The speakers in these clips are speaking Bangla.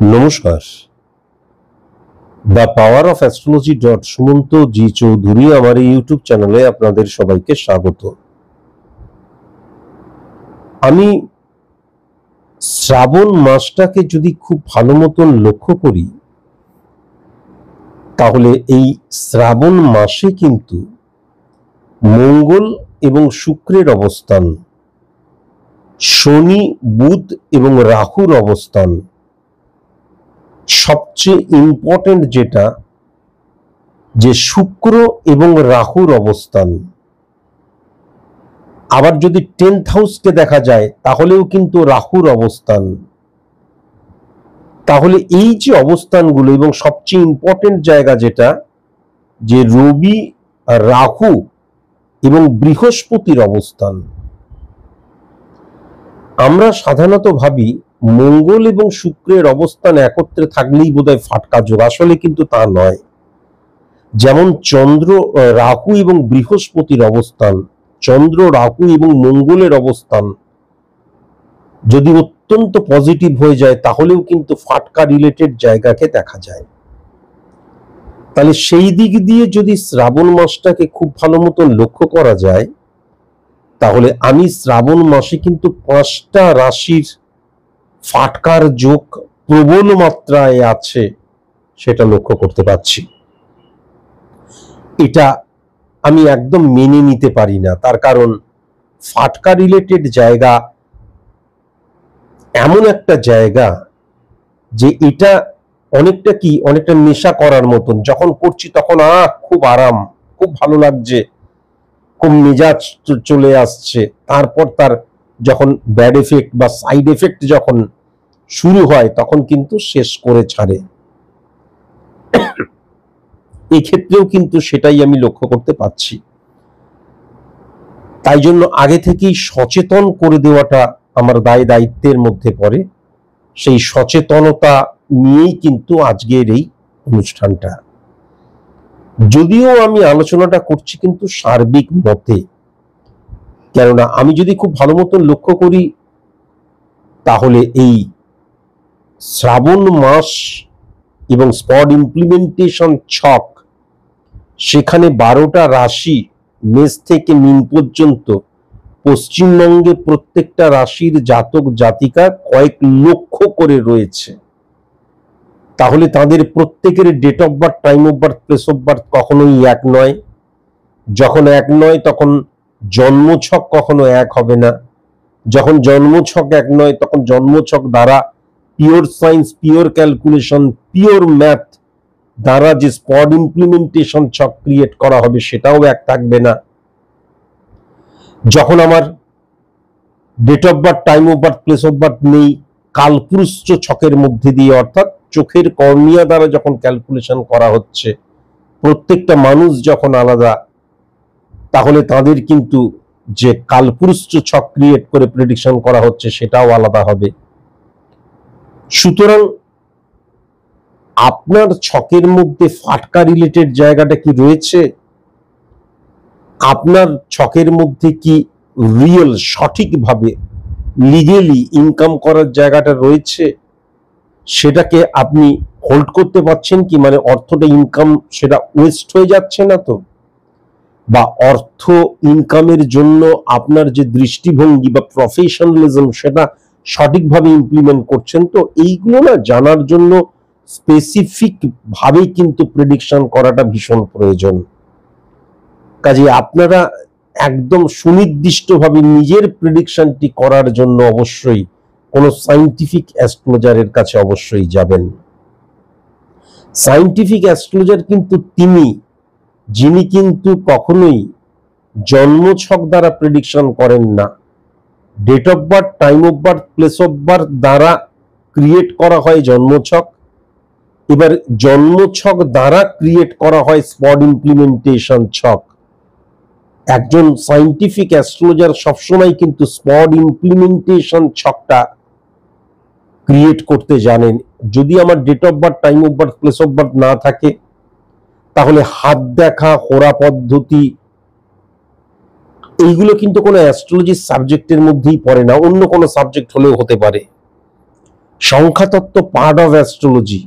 নমস্কার। The power of astrology Sumanta G Chowdhury আমার এই ইউটিউব চ্যানেলে আপনাদের সবাইকে স্বাগত। আমি শ্রাবণ মাসটাকে যদি খুব ভালো মতন লক্ষ্য করি, তাহলে এই শ্রাবণ মাসে কিন্তু মঙ্গল এবং শুক্রের অবস্থান, শনি, বুধ এবং রাহুর অবস্থান, সবচেয়ে ইম্পর্টেন্ট যেটা যে শুক্র এবং রাহুর অবস্থান, আবার যদি 10th হাউসকে দেখা যায় তাহলেও কিন্তু রাহুর অবস্থান। তাহলে এই যে অবস্থানগুলো এবং সবচেয়ে ইম্পর্টেন্ট জায়গা যেটা যে রবি, রাহু এবং বৃহস্পতির অবস্থান, আমরা সাধারণত ভাবি মঙ্গল এবং শুক্রের অবস্থান একত্রে থাকলেই বোধহয় ফাটকা যোগ, আসলে কিন্তু তা নয়। যেমন চন্দ্র, রাহু এবং বৃহস্পতির অবস্থান, চন্দ্র, রাহু এবং মঙ্গলের অবস্থান যদি অত্যন্ত পজিটিভ হয়ে যায় তাহলেও কিন্তু ফাটকা রিলেটেড জায়গাকে দেখা যায়। তাহলে সেই দিক দিয়ে যদি শ্রাবণ মাসটাকে খুব ভালো মতো লক্ষ্য করা যায়, তাহলে আমি শ্রাবণ মাসে কিন্তু 5টা রাশির ফাটকার যোগ প্রবল মাত্রায় আছে সেটা লক্ষ্য করতে পারছি। এটা আমি একদম মেনে নিতে পারি না, তার কারণ ফাটকা রিলেটেড জায়গা এমন একটা জায়গা যে এটা অনেকটা নেশা করার মতন। যখন করছি তখন খুব আরাম, খুব ভালো লাগছে, খুব মেজাজ চলে আসছে, তারপর তার যখন ব্যাড এফেক্ট বা সাইড এফেক্ট যখন শুরু হয় তখন কিন্তু শেষ করে ছাড়ে। এই ক্ষেত্রেও কিন্তু সেটাই আমি লক্ষ্য করতে পারছি। তাই জন্য আগে থেকেই সচেতন করে দেওয়াটা আমার দায়িত্বের মধ্যে পড়ে। সেই সচেতনতা নিয়েই কিন্তু আজকের এই অনুষ্ঠানটা, যদিও আমি আলোচনাটা করছি কিন্তু সার্বিক মতে, কেননা আমি যদি খুব ভালো মতন লক্ষ্য করি তাহলে এই শ্রাবণ মাস এবং স্পট ইমপ্লিমেন্টেশন ছক, সেখানে 12টা রাশি মেষ থেকে মীন পর্যন্ত পশ্চিমবঙ্গে প্রত্যেকটা রাশির জাতক জাতিকা কয়েক লক্ষ করে রয়েছে। তাহলে তাদের প্রত্যেকের date of birth, time of birth, place of birth কখনোই এক নয়। যখন এক নয় তখন জন্মছক কখনো এক হবে না। যখন জন্মছক এক নয় তখন জন্মছক দ্বারা pure science, pure calculation, pure math দ্বারা যে স্পট ইমপ্লিমেন্টেশন ছক ক্রিয়েট করা হবে সেটাও এক থাকবে না। যখন আমার date of birth, time of birth, place of birth নেই, কালপুরুষ ছকের মধ্যে দিয়ে অর্থাৎ চোখের কর্নিয়া দ্বারা যখন ক্যালকুলেশন করা হচ্ছে, প্রত্যেকটা মানুষ যখন আলাদা, তাহলে তাদের কিন্তু যে কালপুরুষ ছক ক্রিয়েট করে প্রেডিকশন করা হচ্ছে সেটাও আলাদা হবে। সুতরাং আপনার ছকের মধ্যে ফাটকা রিলেটেড জায়গাটা কি রয়েছে? আপনার ছকের মধ্যে কি রিয়েল, সঠিকভাবে লিগেলি ইনকাম করার জায়গাটা রয়েছে? সেটাকে আপনি হোল্ড করতে পারছেন কি? মানে অর্থটা, ইনকাম, সেটা ওয়েস্ট হয়ে যাচ্ছে না তো? বা অর্থ ইনকামের জন্য আপনার যে দৃষ্টিভঙ্গি বা প্রফেশনালিজম সেটা সঠিকভাবে ইমপ্লিমেন্ট করছেন তো? এইগুলো না জানার জন্য স্পেসিফিক ভাবে কিন্তু প্রেডিকশন করাটা ভীষণ প্রয়োজন। কাজে আপনারা একদম সুনির্দিষ্টভাবে নিজের প্রেডিকশনটি করার জন্য অবশ্যই কোনো সায়েন্টিফিক অ্যাস্ট্রোলজারের কাছে অবশ্যই যাবেন। সায়েন্টিফিক অ্যাস্ট্রোলজার কিন্তু যিনি কিন্তু কখনোই জন্মছক দ্বারা প্রেডিকশন করেন না। Date of birth, time of birth, place of birth দ্বারা ক্রিয়েট করা হয় জন্মছক। এবার জন্মছক দ্বারা ক্রিয়েট করা হয় স্পট ইমপ্লিমেন্টেশন ছক। একজন সায়েন্টিফিক অ্যাস্ট্রোলজার সবসময় কিন্তু স্পট ইমপ্লিমেন্টেশন ছকটা ক্রিয়েট করতে জানেন। যদি আমার date of birth, time of birth, place of birth না থাকে, তাহলে হাত দেখা, হোরা পদ্ধতি, এইগুলো কিন্তু কোনো অ্যাস্ট্রোলজি সাবজেক্টের মধ্যেই পড়ে না, অন্য কোনো সাবজেক্ট হলেও হতে পারে। সংখ্যাতত্ত্ব পার্ট অফ অ্যাস্ট্রোলজি।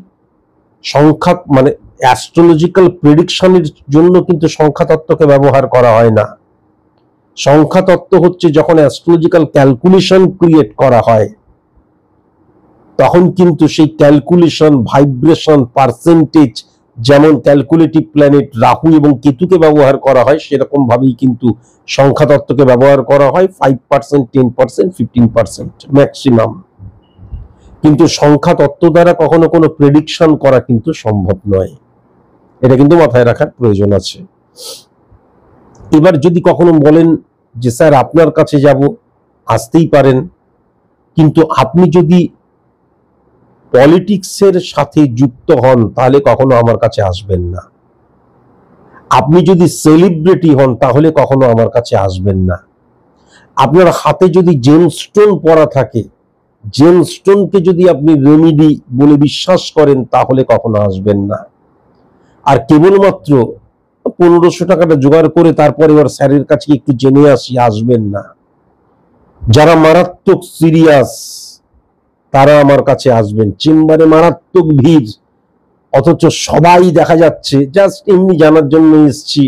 সংখ্যা মানে অ্যাস্ট্রোলজিক্যাল প্রেডিকশনের জন্য কিন্তু সংখ্যাতত্ত্বকে ব্যবহার করা হয় না। সংখ্যাতত্ত্ব হচ্ছে যখন অ্যাস্ট্রোলজিক্যাল ক্যালকুলেশন ক্রিয়েট করা হয়, তখন কিন্তু সেই ক্যালকুলেশন, ভাইব্রেশন, পার্সেন্টেজ, যেমন ক্যালকুলেটিভ প্ল্যানেট রাহু এবং কেতুকে ব্যবহার করা হয়, সেরকম ভাবেই কিন্তু সংখ্যাতত্ত্বকে ব্যবহার করা হয়। 5%, 10%, 15% ম্যাক্সিমাম। কিন্তু সংখ্যাতত্ত্ব দ্বারা কখনো কোনো প্রেডিকশন করা কিন্তু সম্ভব নয়। এটা কিন্তু মাথায় রাখার প্রয়োজন আছে। এবার যদি কখনো বলেন যে স্যার আপনার কাছে যাব, আসতেই পারেন, কিন্তু আপনি যদি পলিটিক্সের সাথে যুক্ত হন তাহলে কখনো আমার কাছে আসবেন না। আপনি যদি সেলিব্রিটি হন তাহলে কখনো আমার কাছে আসবেন না। আপনার হাতে যদি জেমস্টোন পরা থাকে, জেমস্টোনকে যদি আপনি রেমিডি বলে বিশ্বাস করেন তাহলে কখনো আসবেন না। আর কেবলমাত্র 1500 টাকাটা জোগাড় করে তারপরে এবার স্যারের কাছে একটু জেনে আসি, আসবেন না। যারা মারাত্মক সিরিয়াস তারা আমার কাছে আসবেন। চেম্বারে মারাত্মক ভিড়, অথচ সবাই দেখা যাচ্ছে জাস্ট এমনি জানার জন্য এসছি।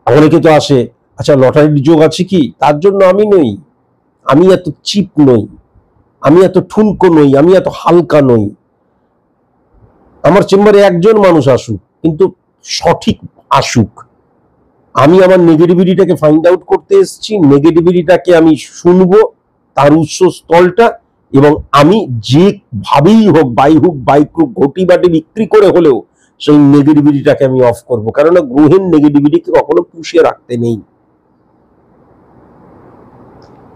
অনেকে তো আসে, আচ্ছা লটারির যোগ আছে কি, তার জন্য আমি নই। আমি এত চিপ নই, আমি এত ঠুনকো নই, আমি এত হালকা নই। আমার চেম্বারে একজন মানুষ আসুক, কিন্তু সঠিক আসুক। আমি আমার নেগেটিভিটিটাকে ফাইন্ড আউট করতে এসেছি, নেগেটিভিটিটাকে আমি শুনবো, তার উৎসস্থলটা, এবং আমি যেভাবেই হোক, বাই হোক বাই ক্রুক, ঘটি বাটি বিক্রি করে হলেও সেই নেগেটিভিটিটাকে আমি অফ করবো। কেননা গ্রহের নেগেটিভিটিকে কখনো পুষিয়ে রাখতে নেই,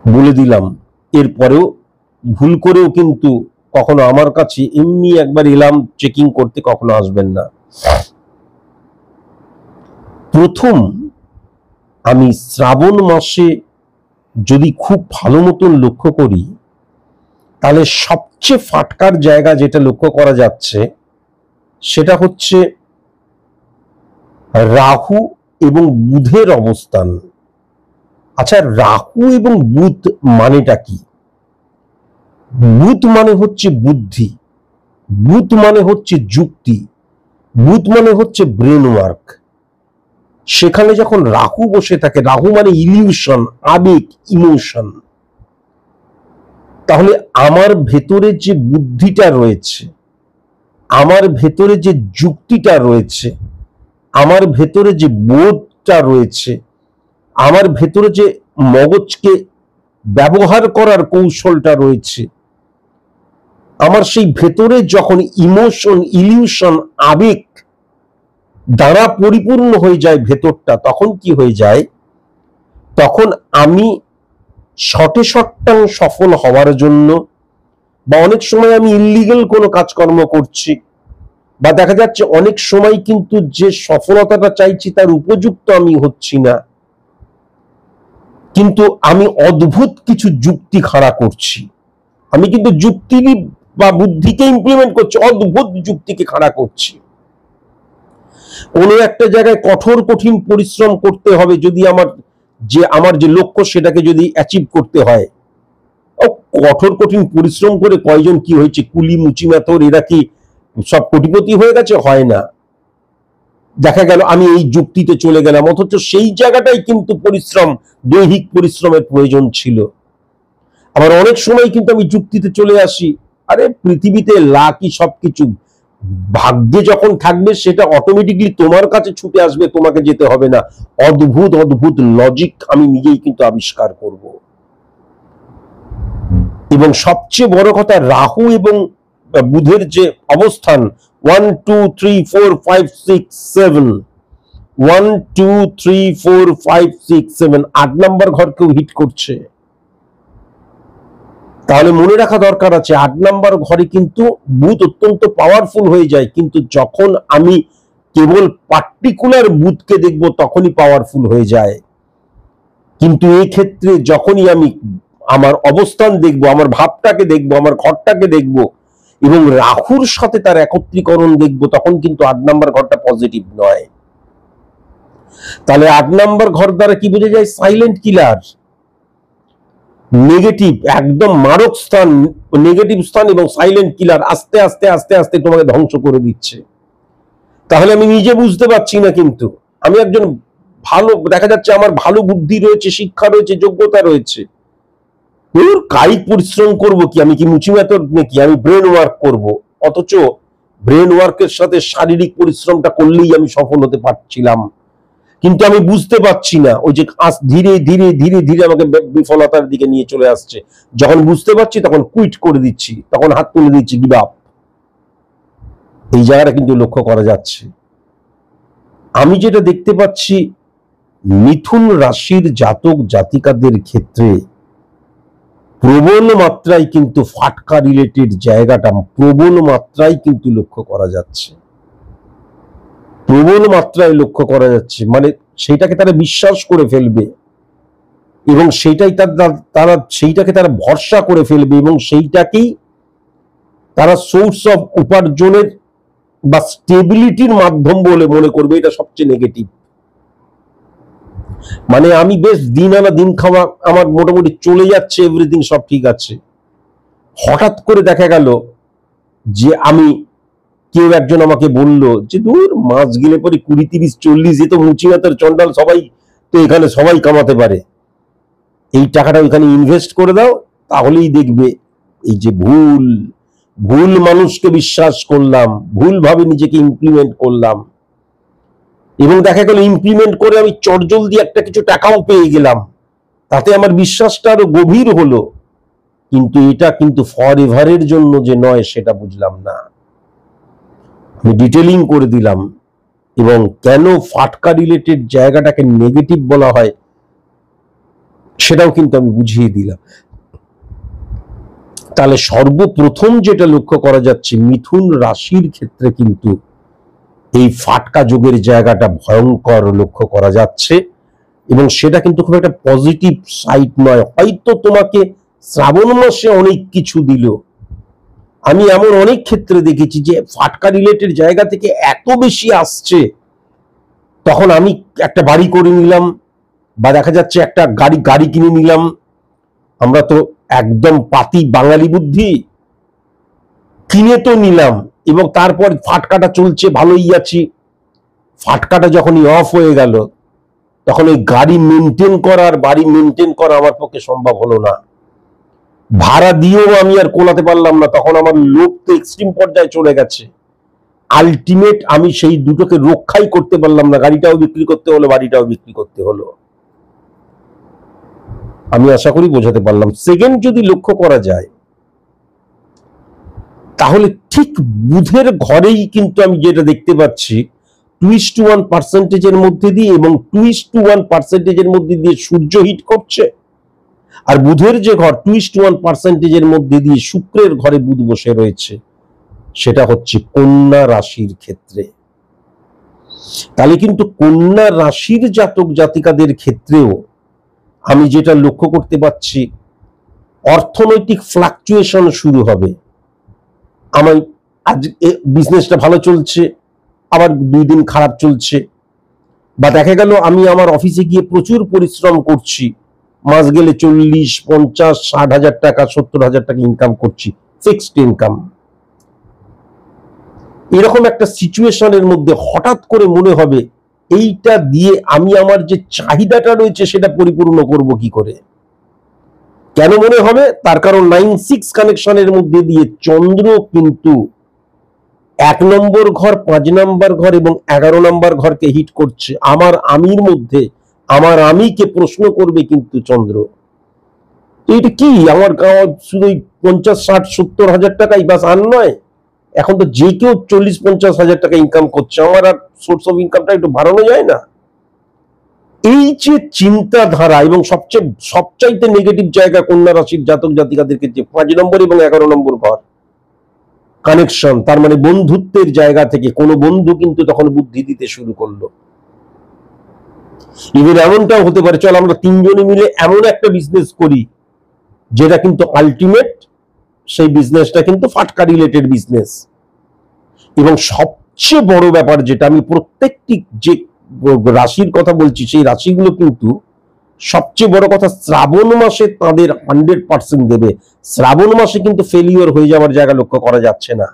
বলে দিলাম। এরপরেও ভুল করেও কিন্তু কখনো আমার কাছে এমনি একবার এলাম চেকিং করতে কখনো আসবেন না। প্রথম আমি শ্রাবণ মাসে যদি খুব ভালো মতন লক্ষ্য করি, তাহলে সবচেয়ে ফাটকার জায়গা যেটা লক্ষ্য করা যাচ্ছে সেটা হচ্ছে রাহু এবং বুধের অবস্থান। আচ্ছা, রাহু এবং বুধ মানেটা কি? বুধ মানে হচ্ছে বুদ্ধি, বুধ মানে হচ্ছে যুক্তি, বুধ মানে হচ্ছে ব্রেন ওয়ার্ক। সেখানে যখন রাহু বসে থাকে, রাহু মানে ইলিউশন, আবেগ, ইমোশন। তাহলে আমার ভেতরে যে বুদ্ধিটা রয়েছে, আমার ভেতরে যে যুক্তিটা রয়েছে, আমার ভেতরে যে বোধটা রয়েছে, আমার ভেতরে যে মগজকে ব্যবহার করার কৌশলটা রয়েছে, আমার সেই ভেতরে যখন ইমোশন, ইলিউশন, আবেগ দ্বারা পরিপূর্ণ হয়ে যায় ভেতরটা, তখন কি হয়ে যায়? তখন আমি শটে শটটাং সফল হওয়ার জন্য, বা অনেক সময় আমি ইল্লিগাল কোনো কাজকর্ম করছি, বা দেখা যাচ্ছে অনেক সময় কিন্তু যে সফলতাটা চাইছি তার উপযুক্ত আমি হচ্ছি না, কিন্তু আমি অদ্ভুত কিছু যুক্তি খাড়া করছি। আমি কিন্তু যুক্তি বা বুদ্ধিকে ইমপ্লিমেন্ট করছি, অদ্ভুত যুক্তিকে খাড়া করছি। কোনো একটা জায়গায় কঠোর কঠিন পরিশ্রম করতে হবে যদি আমার যে লক্ষ্য সেটাকে যদি অ্যাচিভ করতে হয়। কঠোর কঠিন পরিশ্রম করে কয়জন কি হয়েছে, কুলি মুচি মেথর এরা কি সব কোটিপতি হয়ে গেছে? হয় না। দেখা গেল আমি এই যুক্তিতে চলে গেলাম, অথচ সেই জায়গাটাই কিন্তু পরিশ্রম, দৈহিক পরিশ্রমের প্রয়োজন ছিল। আবার অনেক সময় কিন্তু আমি যুক্তিতে চলে আসি, আরে পৃথিবীতে লাকি সবকিছু, ভাগ্যে যখন থাকবে সেটা অটোমেটিকলি তোমার কাছে ছুটে আসবে, তোমাকে যেতে হবে না। অদ্ভুত অদ্ভুত লজিক আমি নিজেই কিন্তু আবিষ্কার করব। এবং সবচেয়ে বড় কথা, রাহু এবং বুধের যে অবস্থান 1 2 3 4 5 6 7 1 2 3 4 5 6 7 8 নাম্বার ঘরকেও হিট করছে। তাহলে মনে রাখা দরকার আছে 8 নাম্বার ঘরে কিন্তু বুধ অত্যন্ত পাওয়ারফুল হয়ে যায়, কিন্তু যখন আমি কেবল পার্টিকুলার বুধকে দেখব তখনই পাওয়ারফুল হয়ে যায়। কিন্তু এই ক্ষেত্রে যখনই আমি আমার অবস্থান দেখব, আমার ভাবটাকে দেখব, আমার ঘরটাকে দেখব এবং রাহুর সাথে তার একত্রীকরণ দেখব, তখন কিন্তু 8 নাম্বার ঘরটা পজিটিভ নয়। তাহলে 8 নাম্বার ঘর দ্বারা কি বোঝা যায়? Silent killer. নেগেটিভ, একদম মারক স্থান, নেগেটিভ স্থান এবং সাইলেন্ট কিলার আস্তে আস্তে আস্তে আস্তে তোমাকে ধ্বংস করে দিচ্ছে। তাহলে আমি নিজে বুঝতে পারছি না, কিন্তু আমি একজন ভালো, দেখা যাচ্ছে আমার ভালো বুদ্ধি রয়েছে, শিক্ষা রয়েছে, যোগ্যতা রয়েছে, কায়িক পরিশ্রম করব কি, আমি কি মুচি মেথড নাকি, আমি ব্রেন ওয়ার্ক করব, অথচ ব্রেন ওয়ার্কের সাথে শারীরিক পরিশ্রমটা করলেই আমি সফল হতে পারছিলাম। কিন্তু আমি বুঝতে পারছি না, ওই যে ধীরে ধীরে ধীরে ধীরে আমাকে বিফলতার দিকে নিয়ে চলে আসছে। যখন বুঝতে পারছি তখন কুইট করে দিচ্ছি, তখন হাত তুলে দিচ্ছি, গিভ আপ। এই জায়গাটা কিন্তু লক্ষ্য করা যাচ্ছে। আমি যেটা দেখতে পাচ্ছি, মিথুন রাশির জাতক জাতিকাদের ক্ষেত্রে প্রবল মাত্রায় কিন্তু ফাটকা রিলেটেড জায়গাটা প্রবল মাত্রায় কিন্তু লক্ষ্য করা যাচ্ছে, প্রবল মাত্রায় লক্ষ্য করা যাচ্ছে। মানে সেইটাকে তারা বিশ্বাস করে ফেলবে এবং সেইটাকে তারা ভরসা করে ফেলবে এবং সেইটাকেই তারা সোর্স অফ উপার্জনের বা স্টেবিলিটির মাধ্যম বলে মনে করবে। এটা সবচেয়ে নেগেটিভ। মানে আমি বেশ দিন আনা দিন খাওয়া আমার মোটামুটি চলে যাচ্ছে, এভরিথিং সব ঠিক আছে, হঠাৎ করে দেখা গেল যে আমি, কেউ একজন আমাকে বলল যে দূর মাস গেলে পরে 20, 30, 40, এ তো মুচিমাতার চন্ডাল, সবাই তো এখানে সবাই কামাতে পারে, এই টাকাটা ওইখানে ইনভেস্ট করে দাও, তাহলেই দেখবে। এই যে ভুল ভুল মানুষকে বিশ্বাস করলাম, ভুল ভাবে নিজেকে ইমপ্লিমেন্ট করলাম এবং দেখা গেল ইমপ্লিমেন্ট করে আমি চটজলদি একটা কিছু টাকাও পেয়ে গেলাম, তাতে আমার বিশ্বাসটা আরো গভীর হলো, কিন্তু এটা কিন্তু ফর এভারের জন্য যে নয় সেটা বুঝলাম না। আমি ডিটেলিং করে দিলাম এবং কেন ফাটকা রিলেটেড জায়গাটাকে নেগেটিভ বলা হয় সেটাও কিন্তু আমি বুঝিয়ে দিলাম। তাহলে সর্বপ্রথম যেটা লক্ষ্য করা যাচ্ছে, মিথুন রাশির ক্ষেত্রে কিন্তু এই ফাটকা যোগের জায়গাটা ভয়ঙ্কর লক্ষ্য করা যাচ্ছে এবং সেটা কিন্তু খুব একটা পজিটিভ সাইড নয়। হয়তো তোমাকে শ্রাবণ মাসে অনেক কিছু দিল, আমি এমন অনেক ক্ষেত্রে দেখেছি যে ফাটকা রিলেটেড জায়গা থেকে এত বেশি আসছে, তখন আমি একটা বাড়ি করে নিলাম বা দেখা যাচ্ছে একটা গাড়ি কিনে নিলাম। আমরা তো একদম পাতি বাঙালি বুদ্ধি, কিনে তো নিলাম এবং তারপর ফাটকাটা চলছে, ভালোই আছি, ফাটকাটা যখনই অফ হয়ে গেল তখন ওই গাড়ি মেনটেন করা আর বাড়ি মেনটেন করা আমার পক্ষে সম্ভব হলো না। ভাড়া দিয়েও আমি আর কোলাতে পারলাম না, তখন আমার লোভ তো এক্সট্রিম পর্যায়ে চলে গেছে। আলটিমেট আমি সেই দুটোকে রক্ষাই করতে পারলাম না, গাড়িটাও বিক্রি করতে হলো, বাড়িটাও বিক্রি করতে হলো। আমি আশা করি বোঝাতে পারলাম। সেকেন্ড যদি লক্ষ্য করা যায়, তাহলে ঠিক বুধের ঘরেই কিন্তু আমি যেটা দেখতে পাচ্ছি, 2:1% মধ্যে দিয়ে এবং 2:1% মধ্যে দিয়ে সূর্য হিট করছে, আর বুধের যে ঘর 2:1% মধ্যে দিয়ে শুক্রের ঘরে বুধ বসে রয়েছে, সেটা হচ্ছে কন্যা রাশির ক্ষেত্রে। তাহলে কিন্তু কন্যা রাশির জাতক জাতিকাদের ক্ষেত্রেও আমি যেটা লক্ষ্য করতে পাচ্ছি, অর্থনৈতিক ফ্লাকচুয়েশন শুরু হবে। আমার আজ বিজনেসটা ভালো চলছে, আবার 2 দিন খারাপ চলছে, বা দেখা গেল আমি আমার অফিসে গিয়ে প্রচুর পরিশ্রম করছি, মাস গেলে 40, 50, 60 হাজার টাকা, 70 হাজার টাকা ইনকাম করছি, ফিক্সড ইনকাম। এরকম একটা সিচুয়েশনের মধ্যে হঠাৎ করে মনে হবে এইটা দিয়ে আমি আমার যে চাহিদাটা রয়েছে সেটা পরিপূর্ণ করব কি করে। কেন মনে হবে? তার কারণ 9-6 কানেকশনের মধ্যে দিয়ে চন্দ্র কিন্তু 1 নম্বর ঘর, 5 নম্বর ঘর এবং 11 নম্বর ঘরকে হিট করছে। আমার আমির মধ্যে আমার আমিকে প্রশ্ন করবে কিন্তু চন্দ্র, এটা কি আমার শুধু 50, 60, 70 হাজার টাকাই বাস আর নয়, এখন তো যে কেউ 40-50 হাজার টাকা ইনকাম করছে, আমার আর সোর্স অফ ইনকামটা একটু বাড়ানো যায় না? এই যে চিন্তাধারা এবং সবচাইতে নেগেটিভ জায়গা কন্যা রাশির জাতক জাতিকাদের ক্ষেত্রে 5 নম্বর এবং 11 নম্বর ঘর কানেকশন, তার মানে বন্ধুত্বের জায়গা থেকে কোনো বন্ধু কিন্তু তখন বুদ্ধি দিতে শুরু করলো। ইভেন এমনটাও হতে পারে, চল আমরা 3 জনে মিলে এমন একটা বিজনেস করি যেটা কিন্তু আলটিমেট সেই বিজনেসটা কিন্তু ফাটকা রিলেটেড বিজনেস। এবং সবচেয়ে বড় ব্যাপার যেটা, আমি প্রত্যেকটি যে রাশির কথা বলছি সেই রাশিগুলো কিন্তু সবচেয়ে বড় কথা, শ্রাবণ মাসে তাদের 100% দেবে। শ্রাবণ মাসে কিন্তু ফেলিওর হয়ে যাওয়ার জায়গা লক্ষ্য করা যাচ্ছে না,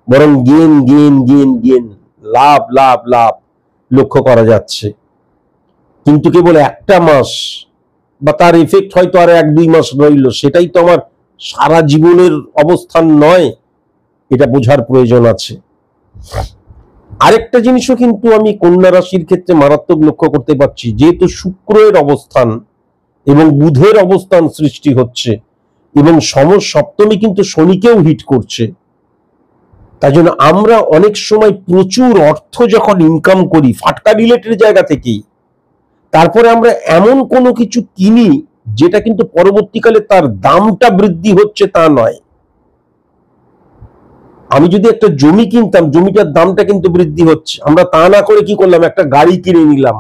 বরং গেন গেন গেন গেন, লাভ লাভ লাভ লক্ষ্য করা যাচ্ছে। কিন্তু কেবল একটা মাস বা তার এফেক্ট হয়তো আর 1-2 মাস রইল, সেটাই তো আমার সারা জীবনের অবস্থান নয়, এটা বোঝার প্রয়োজন আছে। আরেকটা জিনিসও কিন্তু আমি কন্যা রাশির ক্ষেত্রে মারাত্মক লক্ষ্য করতে পারছি, যেহেতু শুক্রের অবস্থান এবং বুধের অবস্থান সৃষ্টি হচ্ছে এবং সমসপ্তমী কিন্তু শনিকেও হিট করছে, তাই জন্য আমরা অনেক সময় প্রচুর অর্থ যখন ইনকাম করি ফাটকা রিলেটেড জায়গা থেকেই, তারপরে আমরা এমন কোনো কিছু কিনি যেটা কিন্তু পরবর্তীকালে তার দামটা বৃদ্ধি হচ্ছে তা নয়। আমি যদি একটা জমি কিনতাম, জমিটার দামটা কিন্তু বৃদ্ধি হচ্ছে, আমরা তা না করে কি করলাম, একটা গাড়ি কিনে নিলাম,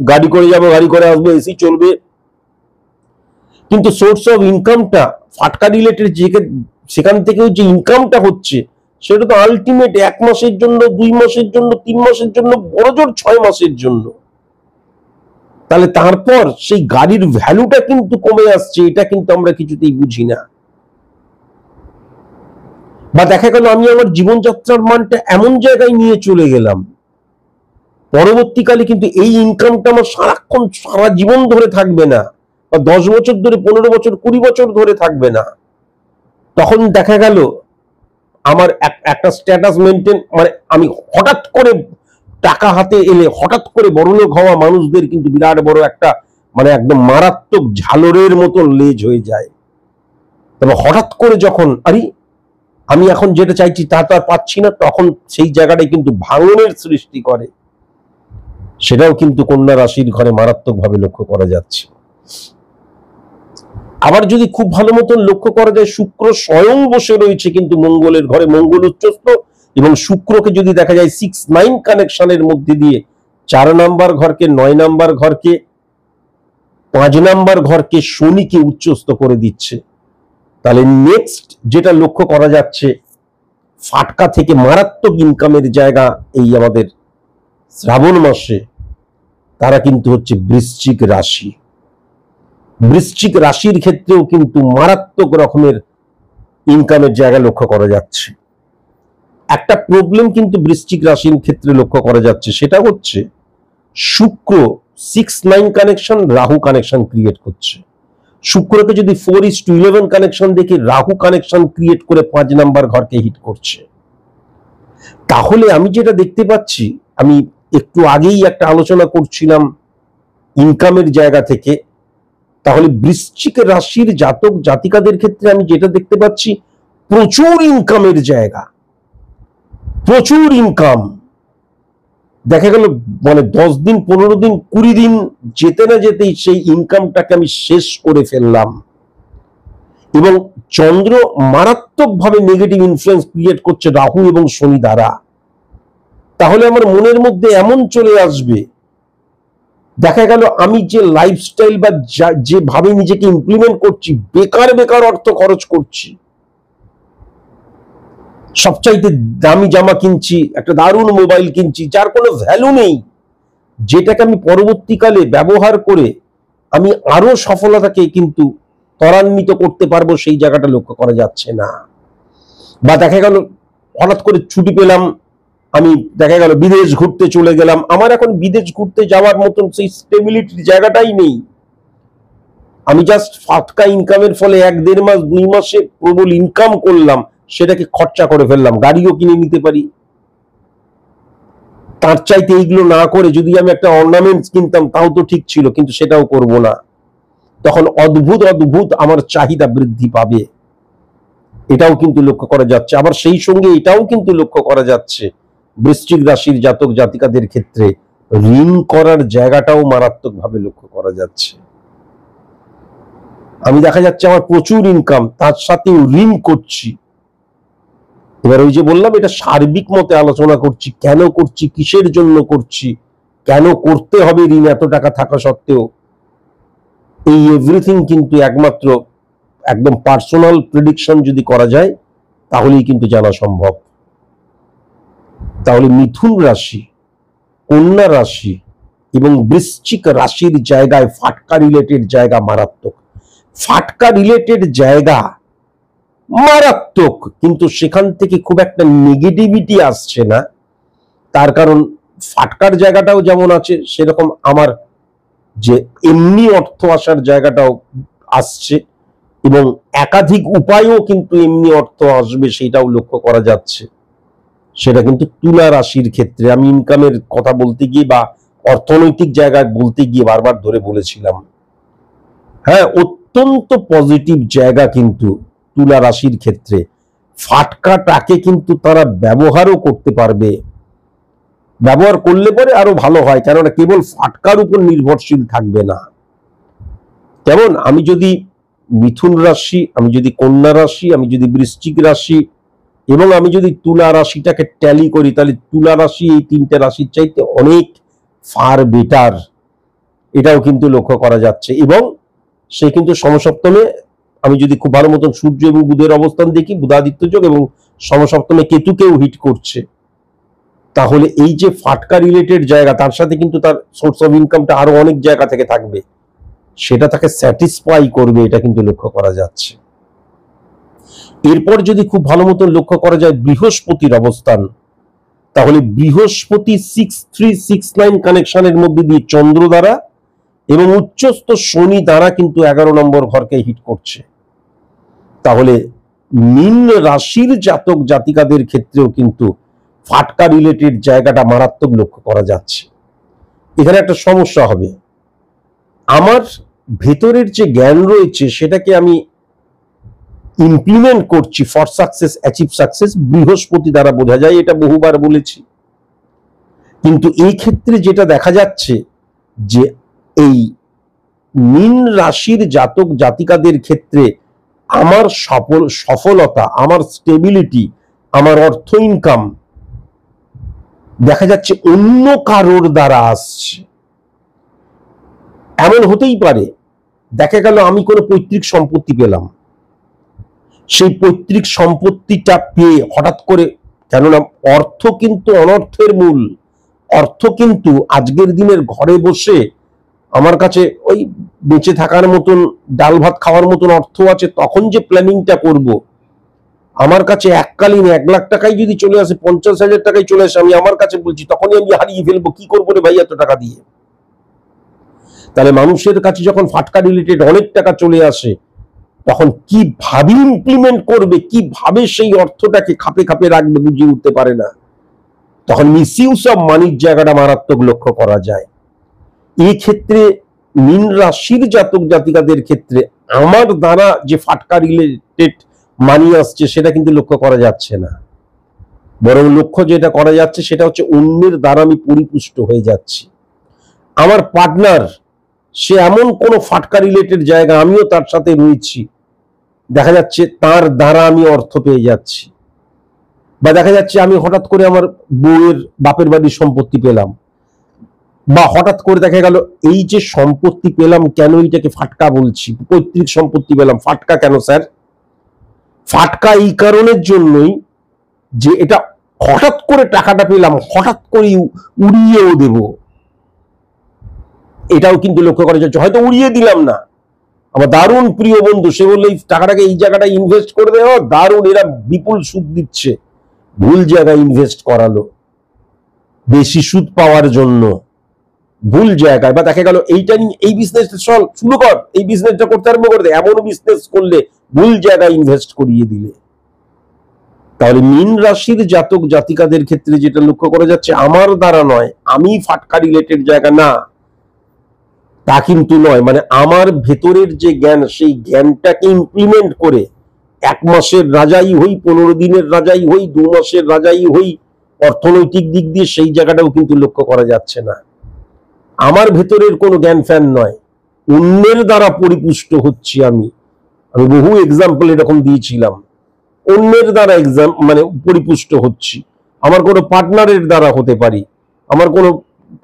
গাড়ি করে যাবো, গাড়ি করে আসবো, এসি চলবে, কিন্তু সোর্স অফ ইনকামটা ফাটকা রিলেটেড সেখান থেকেও যে ইনকামটা হচ্ছে সেটা তো আলটিমেট 1 মাসের জন্য, 2 মাসের জন্য, 3 মাসের জন্য, বড়জোর 6 মাসের জন্য। তাহলে তারপর সেই গাড়ির ভ্যালুটা কিন্তু কমে আসছে, এটা কিন্তু আমরা কিছুতেই বুঝি না। বা দেখা গেল আমি আমার জীবনযাত্রার মানটা এমন জায়গায় নিয়ে চলে গেলাম, পরবর্তীকালে কিন্তু এই ইনকামটা আমার সারাক্ষণ সারা জীবন ধরে থাকবে না, বা 10 বছর ধরে, 15 বছর, 20 বছর ধরে থাকবে না। তখন দেখা গেল আমার একটা স্ট্যাটাস মেনটেন, মানে আমি হঠাৎ করে টাকা হাতে এলে হঠাৎ করে বড়লোক হওয়া মানুষদের কিন্তু বিরাট বড় একটা মানে একদম মারাত্মক ঝালরের মতো লেজ হয়ে যায়। তবে হঠাৎ করে যখন আরে আমি এখন যেটা চাইছি তা তো আর পাচ্ছি না, তখন সেই জায়গাটায় কিন্তু ভাঙনের সৃষ্টি করে, সেটাও কিন্তু কন্যা রাশির ঘরে মারাত্মকভাবে লক্ষ্য করা যাচ্ছে। আবার যদি খুব ভালো মতন লক্ষ্য করা যায়, শুক্র স্বয়ং বসে রয়েছে কিন্তু মঙ্গলের ঘরে, মঙ্গল উচ্চস্থ, এবং শুক্রকে যদি দেখা যায় 6-9 কানেকশনের মধ্যে দিয়ে 4 নাম্বার ঘরকে, 9 নাম্বার ঘরকে, 5 নাম্বার ঘরকে শনিকে উচ্চস্থ করে দিচ্ছে। তাহলে নেক্সট যেটা লক্ষ্য করা যাচ্ছে, ফাটকা থেকে মারাত্মক ইনকামের জায়গা এই আমাদের শ্রাবণ মাসে, তারা কিন্তু হচ্ছে বৃশ্চিক রাশি। বৃশ্চিক রাশির ক্ষেত্রেও কিন্তু মারাত্মক রকমের ইনকামের জায়গা লক্ষ্য করা যাচ্ছে। একটা প্রবলেম কিন্তু বৃশ্চিক রাশির ক্ষেত্রে লক্ষ্য করা যাচ্ছে, সেটা হচ্ছে শুক্র 6-9 কানেকশন, রাহু কানেকশন ক্রিয়েট করছে। শুক্রকে যদি 4:11 কানেকশন দেখে রাহু কানেকশন ক্রিয়েট করে 5 নাম্বার ঘরকে হিট করছে। তাহলে আমি যেটা দেখতে পাচ্ছি, আমি একটু আগেই একটা আলোচনা করছিলাম ইনকামের জায়গা থেকে, তাহলে বৃশ্চিক রাশির জাতক জাতিকাদের ক্ষেত্রে আমি যেটা দেখতে পাচ্ছি, প্রচুর ইনকামের জায়গা, প্রচুর ইনকাম। দেখা গেল মানে 10 দিন, 15 দিন, 20 দিন যেতে না যেতেই সেই ইনকামটাকে আমি শেষ করে ফেললাম। এবং চন্দ্র মারাত্মকভাবে নেগেটিভ ইনফ্লুয়েন্স ক্রিয়েট করছে রাহু এবং শনি দ্বারা। তাহলে আমার মনের মধ্যে এমন চলে আসবে, দেখা গেল আমি যে লাইফস্টাইল বা যেভাবে নিজেকে ইমপ্লিমেন্ট করছি, বেকার বেকার অর্থ খরচ করছি, সবচাইতে দামি জামা কিনছি, একটা দারুণ মোবাইল কিনছি যার কোনো ভ্যালু নেই, যেটাকে আমি পরবর্তীকালে ব্যবহার করে আমি আরো সফলতাকে কিন্তু ত্বরান্বিত করতে পারবো, সেই জায়গাটা লক্ষ্য করা যাচ্ছে না। বা দেখা গেল হঠাৎ করে ছুটি পেলাম, আমি দেখা গেল বিদেশ ঘুরতে চলে গেলাম, আমার এখন বিদেশ ঘুরতে যাওয়ার মতন সেই স্টেবিলিটির জায়গাটাই নেই। আমি জাস্ট ফাটকা ইনকামের ফলে 1-1.5 মাস 2 মাসে প্রবল ইনকাম করলাম, সেটাকে খরচা করে ফেললাম, গাড়িও কিনে নিতে পারি। তার চাইতে এইগুলো না করে যদি আমি একটা অর্নামেন্টস কিনতাম তাও তো ঠিক ছিল, কিন্তু সেটাও করব না। তখন অদ্ভুত অদ্ভুত আমার চাহিদা বৃদ্ধি পাবে, এটাও কিন্তু লক্ষ্য করা যাচ্ছে। আবার সেই সঙ্গে এটাও কিন্তু লক্ষ্য করা যাচ্ছে, বৃশ্চিক রাশির জাতক জাতিকাদের ক্ষেত্রে ঋণ করার জায়গাটাও মারাত্মকভাবে লক্ষ্য করা যাচ্ছে। আমি দেখা যাচ্ছে আমার প্রচুর ইনকাম, তার সাথে ঋণ করছি। এবার ওই যে বললাম, এটা সার্বিক মতে আলোচনা করছি, কেন করছি, কিসের জন্য করছি, কেন করতে হবে ঋণ এত টাকা থাকা সত্ত্বেও, এই এভরিথিং কিন্তু একমাত্র একদম পার্সোনাল প্রেডিকশন যদি করা যায় তাহলেই কিন্তু জানা সম্ভব। তাহলে মিথুন রাশি, কন্যা রাশি এবং বৃশ্চিক রাশির জায়গায় ফাটকা রিলেটেড জায়গা মারাত্মক। ফাটকা রিলেটেড জায়গা মারাত্মক, কিন্তু সেখান থেকে খুব একটা নেগেটিভিটি আসছে না। তার কারণ ফাটকার জায়গাটাও যেমন আছে, সেরকম আমার যে এমনি অর্থ আসার জায়গাটাও আসছে, এবং একাধিক উপায়ও কিন্তু এমনি অর্থ আসবে সেটাও লক্ষ্য করা যাচ্ছে। সেটা কিন্তু তুলা রাশির ক্ষেত্রে আমি ইনকামের কথা বলতে গিয়ে বা অর্থনৈতিক জায়গায় বলতে গিয়ে বারবার ধরে বলেছিলাম। হ্যাঁ, অত্যন্ত পজিটিভ জায়গা কিন্তু তুলা রাশির ক্ষেত্রে। ফাটকাটাকে কিন্তু তারা ব্যবহারও করতে পারবে, ব্যবহার করলে পরে আরো ভালো হয়, কেননা কেবল ফাটকার উপর নির্ভরশীল থাকবে না। তেমন আমি যদি মিথুন রাশি, আমি যদি কন্যা রাশি, আমি যদি বৃশ্চিক রাশি এবং আমি যদি তুলা রাশিটাকে ট্যালি করি, তাহলে তুলা রাশি এই তিনটে রাশির চাইতে অনেক ফার বেটার, এটাও কিন্তু লক্ষ্য করা যাচ্ছে। এবং সে কিন্তু সমসপ্তমে, আমি যদি খুব ভালো মতন সূর্য এবং বুধের অবস্থান দেখি, বুধাদিত্য যোগ, এবং সমসপ্তমে কেতুকেও হিট করছে, তাহলে এই যে ফাটকা রিলেটেড জায়গা, তার সাথে কিন্তু তার সোর্স অফ ইনকামটা আরো অনেক জায়গা থেকে থাকবে, সেটা তাকে স্যাটিসফাই করবে, এটা কিন্তু লক্ষ্য করা যাচ্ছে। এরপর যদি খুব ভালো মতো লক্ষ্য করা যায় বৃহস্পতির অবস্থান, তাহলে বৃহস্পতি 6369 কানেকশনের মধ্যে দিয়ে চন্দ্র দ্বারা এবং উচ্চস্থ শনি দ্বারা কিন্তু 11 নম্বর ঘরকে হিট করছে। তাহলে মীন রাশির জাতক জাতিকাদের ক্ষেত্রেও কিন্তু ফাটকা রিলেটেড জায়গাটা মারাত্মক লক্ষ্য করা যাচ্ছে। এখানে একটা সমস্যা হবে, আমার ভেতরের যে জ্ঞান রয়েছে সেটাকে আমি ইমপ্লিমেন্ট করছি ফর সাকসেস, অ্যাচিভ সাকসেস, বৃহস্পতি দ্বারা বোঝা যায়, এটা বহুবার বলেছি। কিন্তু এই ক্ষেত্রে যেটা দেখা যাচ্ছে যে এই মীন রাশির জাতক জাতিকাদের ক্ষেত্রে আমার সফলতা, আমার স্টেবিলিটি, আমার অর্থ ইনকাম দেখা যাচ্ছে অন্য কারোর দ্বারা আসছে। এমন হতেই পারে, দেখা গেল আমি কোনো পৈতৃক সম্পত্তি পেলাম, সেই পৈতৃক সম্পত্তিটা পেয়ে হঠাৎ করে, কেননা অর্থ কিন্তু অনর্থের মূল, অর্থ কিন্তু আজকের দিনের ঘরে বসে আমার কাছে ওই বেঁচে থাকার মতন, ডাল ভাত খাওয়ার মতন অর্থ আছে, তখন যে প্ল্যানিংটা করব, আমার কাছে এককালীন 1 লাখ টাকাই যদি চলে আসে, 50,000 টাকাই চলে আসে, আমি আমার কাছে বলছি, তখনই আমি হারিয়ে ফেলবো, কি করবো রে ভাই এত টাকা দিয়ে। তাহলে মানুষের কাছে যখন ফাটকা রিলেটেড অনেক টাকা চলে আসে, তখন কিভাবে ইমপ্লিমেন্ট করবে, কিভাবে সেই অর্থটাকে খাপে খাপে রাখবে বুঝিয়ে উঠতে পারে না, তখন মিসইউজ অফ মানির জায়গাটা মারাত্মক লক্ষ্য করা যায়। এই ক্ষেত্রে মীন রাশির জাতক জাতিকাদের ক্ষেত্রে আমার দ্বারা যে ফাটকা রিলেটেড মানি আসছে সেটা কিন্তু লক্ষ্য করা যাচ্ছে না, বরং লক্ষ্য যেটা করা যাচ্ছে সেটা হচ্ছে অন্যের দ্বারা আমি পরিপুষ্ট হয়ে যাচ্ছি। আমার পার্টনার, সে এমন কোন ফাটকা রিলেটেড জায়গা, আমিও তার সাথে রয়েছি, দেখা যাচ্ছে তার দ্বারা আমি অর্থ পেয়ে যাচ্ছি। বা দেখা যাচ্ছে আমি হঠাৎ করে আমার বউয়ের বাপের বাড়ির সম্পত্তি পেলাম, বা হঠাৎ করে দেখা গেল এই যে সম্পত্তি পেলাম, কেন এটাকে ফাটকা বলছি, পৈতৃক সম্পত্তি পেলাম, ফাটকা কেন স্যার? ফাটকা এই কারণের জন্যই যে এটা হঠাৎ করে টাকাটা পেলাম, হঠাৎ করে উড়িয়েও দেব, এটাও কিন্তু লক্ষ্য করা যাচ্ছে। হয়তো উড়িয়ে দিলাম না, আমার দারুণ প্রিয় বন্ধু, সে বললো এই টাকাটাকে এই জায়গাটায় ইনভেস্ট করে দেওয়া, দারুণ, এরা বিপুল সুদ দিচ্ছে, ভুল জায়গায় ইনভেস্ট করালো বেশি সুদ পাওয়ার জন্য, ভুল জায়গায়। বা দেখা গেল এইটা নিয়ে এই বিজনেসটা চল শুরু কর, এই বিজনেসটা করতে আরম্ভ করে দে, এমন বিজনেস করলে ভুল জায়গায় ইনভেস্ট করিয়ে দিলে। তাহলে মীন রাশির জাতক জাতিকাদের ক্ষেত্রে যেটা লক্ষ্য করা যাচ্ছে, আমার দ্বারা নয়, আমি ফাটকা রিলেটেড জায়গা না, তা কিন্তু নয়, মানে আমার ভেতরের যে জ্ঞান, সেই জ্ঞানটাকে ইমপ্লিমেন্ট করে 1 মাসের রাজাই হই, 15 দিনের রাজাই হই, 2 মাসের রাজাই হই, অর্থনৈতিক দিক দিয়ে সেই জায়গাটাও কিন্তু লক্ষ্য করা যাচ্ছে না। আমার ভেতরের কোনো জ্ঞান ফ্যান নয়, অন্যের দ্বারা পরিপুষ্ট হচ্ছি। আমি বহু এক্সাম্পল এরকম দিয়েছিলাম, অন্যের দ্বারা মানে পরিপুষ্ট হচ্ছি। আমার কোনো পার্টনারের দ্বারা হতে পারি, আমার কোনো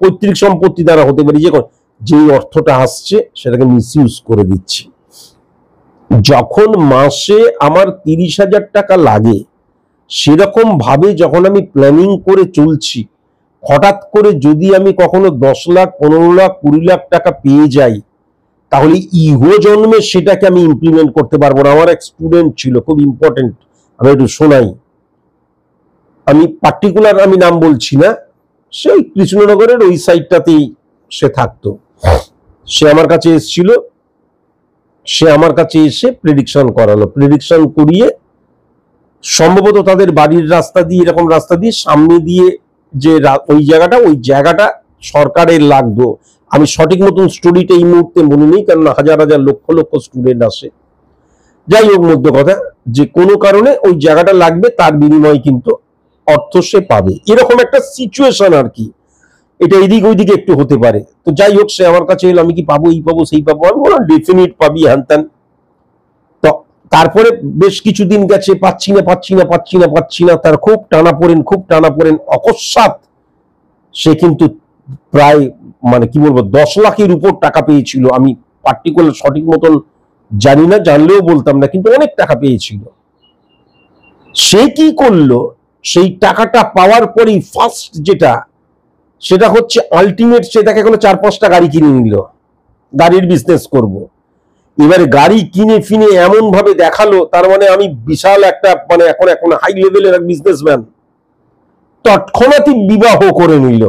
পৈতৃক সম্পত্তি দ্বারা হতে পারি, যে অর্থটা আসছে সেটাকে মিসইউজ করে দিচ্ছি। যখন মাসে আমার 30,000 টাকা লাগে, সেরকম ভাবে যখন আমি প্ল্যানিং করে চলছি, হঠাৎ করে যদি আমি কখনো 10 লাখ 15 লাখ 20 লাখ টাকা পেয়ে যাই, তাহলে ইহো জন্মে সেটাকে আমি ইমপ্লিমেন্ট করতে পারবো না। আমার এক স্টুডেন্ট ছিল, খুব ইম্পর্টেন্ট, আমি একটু শোনাই। আমি পার্টিকুলার আমি নাম বলছি না, সেই কৃষ্ণনগরের ওই সাইডটাতেই সে থাকতো। সে আমার কাছে এসেছিল, সে আমার কাছে এসে প্রেডিকশন করালো। প্রেডিকশন করিয়ে সম্ভবত তাদের বাড়ির রাস্তা দিয়ে, এরকম রাস্তা দিয়ে সামনে দিয়ে যে ওই জায়গাটা সরকারের লাগতো। আমি সঠিক মতন স্টোরিটা এই মুহূর্তে মনে নেই, কারণ হাজার হাজার লক্ষ লক্ষ স্টুডেন্ট আসে। যাই হোক, মধ্য কথা যে কোনো কারণে ওই জায়গাটা লাগবে, তার বিনিময়ে কিন্তু অর্থ সে পাবে, এরকম একটা সিচুয়েশন আর কি। এটা এইদিক ওইদিকে একটু হতে পারে। তো যাই হোক, সে আমার কাছে এলো, আমি কি পাবো, এই পাবো সেই পাবো। আমি বললাম ডেফিনিট পাবি, হ্যান ত্যান। তো তারপরে বেশ কিছুদিন গেছে, পাচ্ছি না। তার খুব টানাপোড়েন অকস্মাৎ সে কিন্তু প্রায় মানে কি বলবো 10 লাখের উপর টাকা পেয়েছিল। আমি পার্টিকুলার সঠিক মতন জানি না, জানলেও বলতাম না, কিন্তু অনেক টাকা পেয়েছিল। সে কি করলো, সেই টাকাটা পাওয়ার পরেই ফার্স্ট সেটা হচ্ছে আলটিমেট, সে দেখা গেল 4-5টা গাড়ি কিনে নিল, গাড়ির বিজনেস করব। এবারে গাড়ি কিনে ফিনে এমন ভাবে দেখালো, তার মানে আমি বিশাল একটা মানে এখন হাই লেভেলের এক বিজনেসম্যান। তৎক্ষণাৎই বিবাহ করে নিল।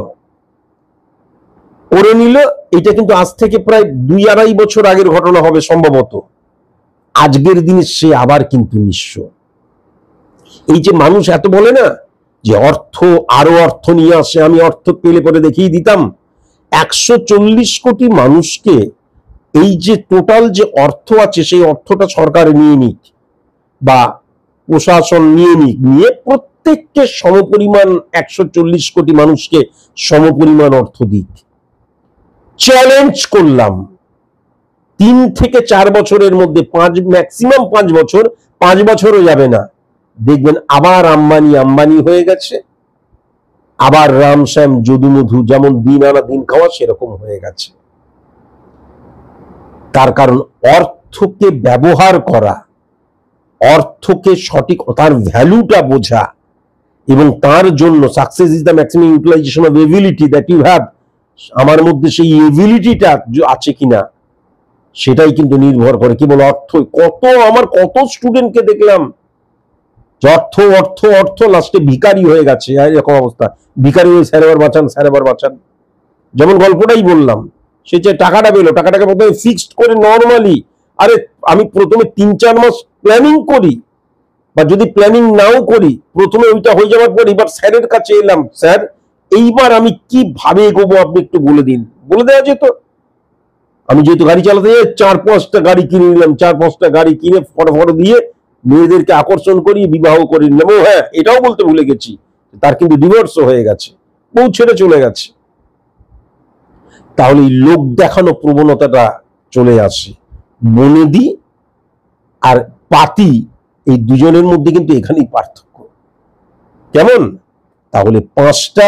এটা কিন্তু আজ থেকে প্রায় 2-2.5 বছর আগের ঘটনা হবে সম্ভবত। আজকের দিনে সে আবার কিন্তু নিঃস্ব। এই যে মানুষ এত বলে না যে আরো অর্থ নিয়ে আসে, আমি অর্থ পেলে পরে দেখিয়ে দিতাম। 140 কোটি মানুষকে এই যে টোটাল যে অর্থ আছে, সেই অর্থটা সরকার নিয়ে নিক বা প্রশাসন নিয়ে প্রত্যেককে সমপরিমাণ, 140 কোটি মানুষকে সমপরিমাণ অর্থ দিক। চ্যালেঞ্জ করলাম 3 থেকে 4 বছরের মধ্যে, ম্যাক্সিমাম 5 বছর, 5 বছরও যাবে না, দেখবেন আবার আম্বানি হয়ে গেছে, আবার রামশ্যাম যদুমধু, যেমন দিন আনা দিন খাওয়া সেরকম হয়ে গেছে। তার কারণ অর্থকে ব্যবহার করা, অর্থকে সঠিক তার ভ্যালুটা বোঝা, এবং তার জন্য success is the maximum utilization of ability that you have. আমার মধ্যে সেই এবিলিটিটা আছে কিনা সেটাই কিন্তু নির্ভর করে কেবল অর্থ। আমার কত স্টুডেন্টকে দেখলাম অর্থ লাস্টে ভিখারি হয়ে গেছে। এরকম অবস্থা, ভিখারি হয়ে স্যার এবার বাঁচান। যেমন গল্পটাই বললাম, সে যে টাকাটা পেলো, টাকাটাকে প্রথমে ফিক্সড করে নর্মালি, আরে আমি প্রথমে 3-4 মাস প্ল্যানিং করি, বা যদি প্ল্যানিং নাও করি, প্রথমে ওইটা হয়ে যাওয়ার পর এবার স্যারের কাছে এলাম, স্যার এইবার আমি কিভাবে এগোবো আপনি একটু বলে দিন। বলে দেওয়া যেত। আমি যেহেতু গাড়ি চালাতে যাই, 4-5টা গাড়ি কিনে নিলাম, 4-5টা গাড়ি কিনে ফটো দিয়ে মেয়েদেরকে আকর্ষণ করিয়ে বিবাহ করে নিলাম। ও হ্যাঁ, এটাও বলতে ভুলে গেছি, তার কিন্তু ডিভোর্সও হয়ে গেছে, বউ ছেড়ে চলে গেছে। তাহলে এই লোক দেখানো প্রবণতাটা চলে আসে। মনেদি আর পাতি, এই দুজনের মধ্যে কিন্তু এখানেই পার্থক্য। কেমন? তাহলে 5টা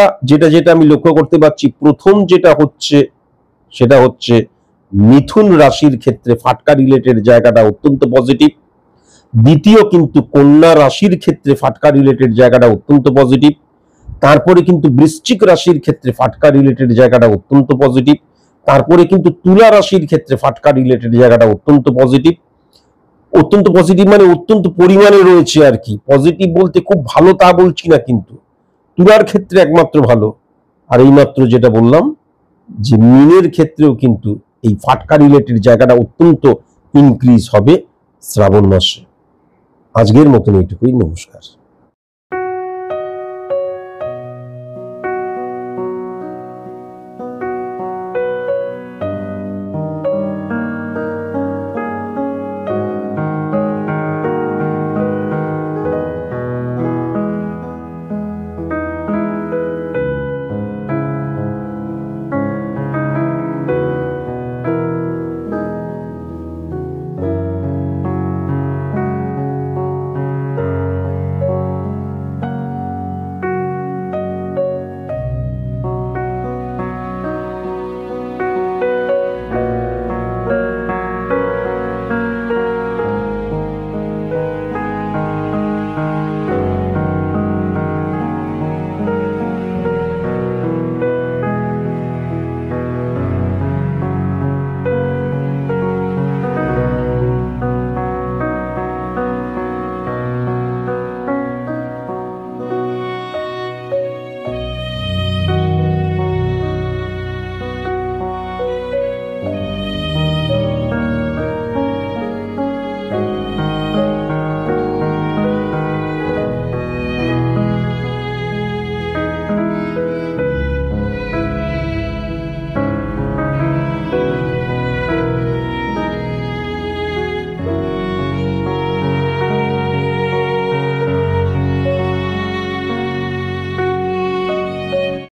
যেটা আমি লক্ষ্য করতে পারছি, প্রথম সেটা হচ্ছে মিথুন রাশির ক্ষেত্রে ফাটকা রিলেটেড জায়গাটা অত্যন্ত পজিটিভ। দ্বিতীয় কিন্তু কন্যা রাশির ক্ষেত্রে ফাটকা রিলেটেড জায়গাটা অত্যন্ত পজিটিভ। তারপরে কিন্তু বৃশ্চিক রাশির ক্ষেত্রে ফাটকা রিলেটেড জায়গাটা অত্যন্ত পজিটিভ। তারপরে কিন্তু তুলা রাশির ক্ষেত্রে ফাটকা রিলেটেড জায়গাটা অত্যন্ত পজিটিভ। মানে অত্যন্ত পরিমাণে রয়েছে আর কি। পজিটিভ বলতে খুব ভালো তা বলছি না, কিন্তু তুলার ক্ষেত্রে একমাত্র ভালো। আর এইমাত্র যেটা বললাম যে মীনের ক্ষেত্রেও কিন্তু এই ফাটকা রিলেটেড জায়গাটা অত্যন্ত ইনক্রিজ হবে শ্রাবণ মাসে। আজকের মতন এইটুকুই, নমস্কার।